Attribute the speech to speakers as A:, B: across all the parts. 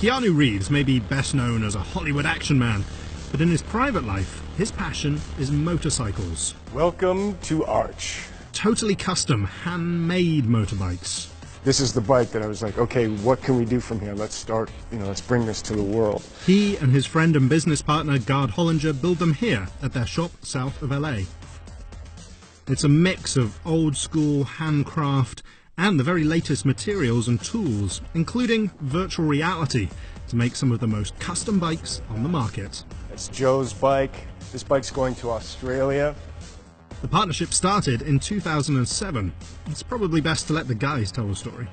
A: Keanu Reeves may be best known as a Hollywood action man, but in his private life, his passion is motorcycles.
B: Welcome to Arch.
A: Totally custom, handmade motorbikes.
B: This is the bike that I was like, okay, what can we do from here? Let's start, let's bring this to the world.
A: He and his friend and business partner, Gard Hollinger, build them here at their shop south of LA. It's a mix of old school handcraft and the very latest materials and tools, including virtual reality, to make some of the most custom bikes on the market.
B: It's Joe's bike. This bike's going to Australia.
A: The partnership started in 2007. It's probably best to let the guys tell the story.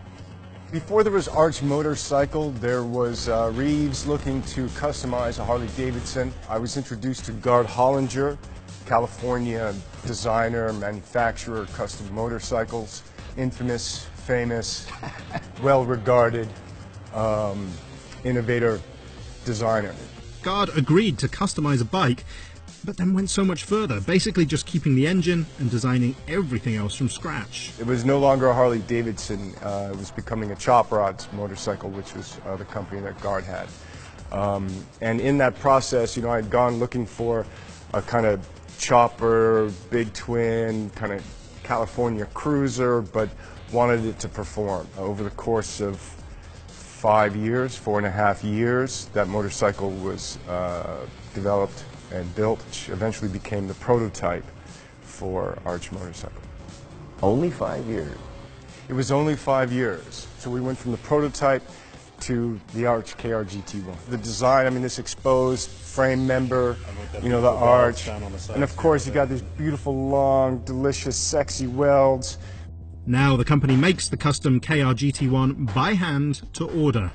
B: Before there was Archmotorcycle, there was Reeves looking to customize a Harley Davidson. I was introduced to Gard Hollinger, California designer, manufacturer, custom motorcycles, infamous, famous, well-regarded, innovator, designer.
A: Gard agreed to customize a bike, but then went so much further, basically just keeping the engine and designing everything else from scratch.
B: It was no longer a Harley Davidson, it was becoming a Chop Rods motorcycle, which was the company that Gard had. And in that process, I had gone looking for a kind of chopper, big twin, kind of California cruiser, but wanted it to perform. Over the course of 5 years, 4.5 years, that motorcycle was developed and built, which eventually became the prototype for Archmotorcycle.
C: Only 5 years?
B: It was only 5 years. So we went from the prototype to the Arch KR-GT1. The design, this exposed frame member, the arch, and of course you got these beautiful, long, delicious, sexy welds.
A: Now the company makes the custom KR-GT1 by hand to order.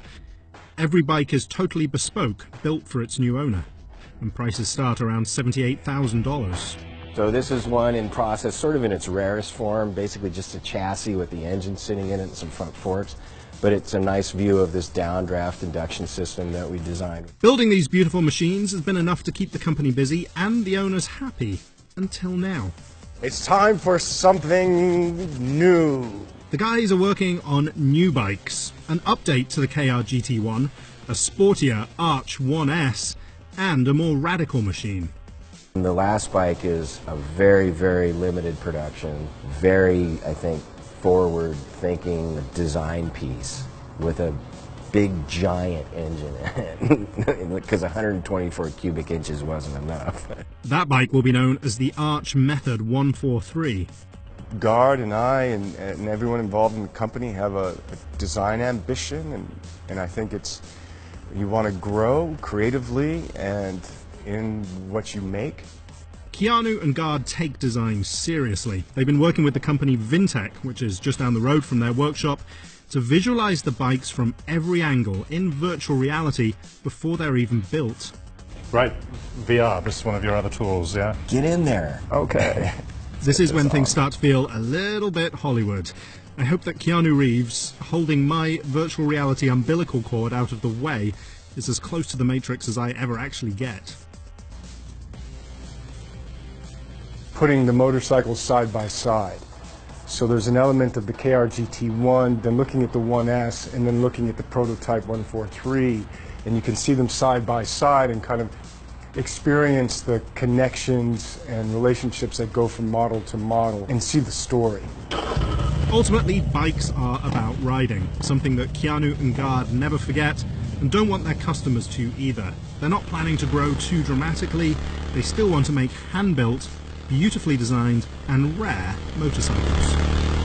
A: Every bike is totally bespoke, built for its new owner, and prices start around $78,000.
C: So this is one in process, sort of in its rarest form, basically just a chassis with the engine sitting in it and some front forks. But it's a nice view of this downdraft induction system that we designed.
A: Building these beautiful machines has been enough to keep the company busy and the owners happy, until now.
B: It's time for something new.
A: The guys are working on new bikes, an update to the KR-GT1, a sportier Arch 1S, and a more radical machine.
C: The last bike is a very, very limited production, very, I think, forward-thinking design piece with a big, giant engine in it, because 124 cubic inches wasn't enough.
A: That bike will be known as the Arch Method 143.
B: Gard and I and everyone involved in the company have a design ambition, and I think you want to grow creatively and in what you make.
A: Keanu and Gard take design seriously. They've been working with the company Vintech, which is just down the road from their workshop, to visualize the bikes from every angle in virtual reality before they're even built.
D: Right, VR, this is one of your other tools, yeah?
C: Get in there.
B: Okay.
A: This is when things start to feel a little bit Hollywood. I hope that Keanu Reeves, holding my virtual reality umbilical cord out of the way, is as close to the Matrix as I ever actually get.
B: Putting the motorcycles side by side. So there's an element of the KR-GT1, then looking at the 1S, and then looking at the prototype 143, and you can see them side by side and kind of experience the connections and relationships that go from model to model and see the story.
A: Ultimately, bikes are about riding, something that Keanu and Gard never forget and don't want their customers to either. They're not planning to grow too dramatically, they still want to make hand-built, beautifully designed and rare motorcycles.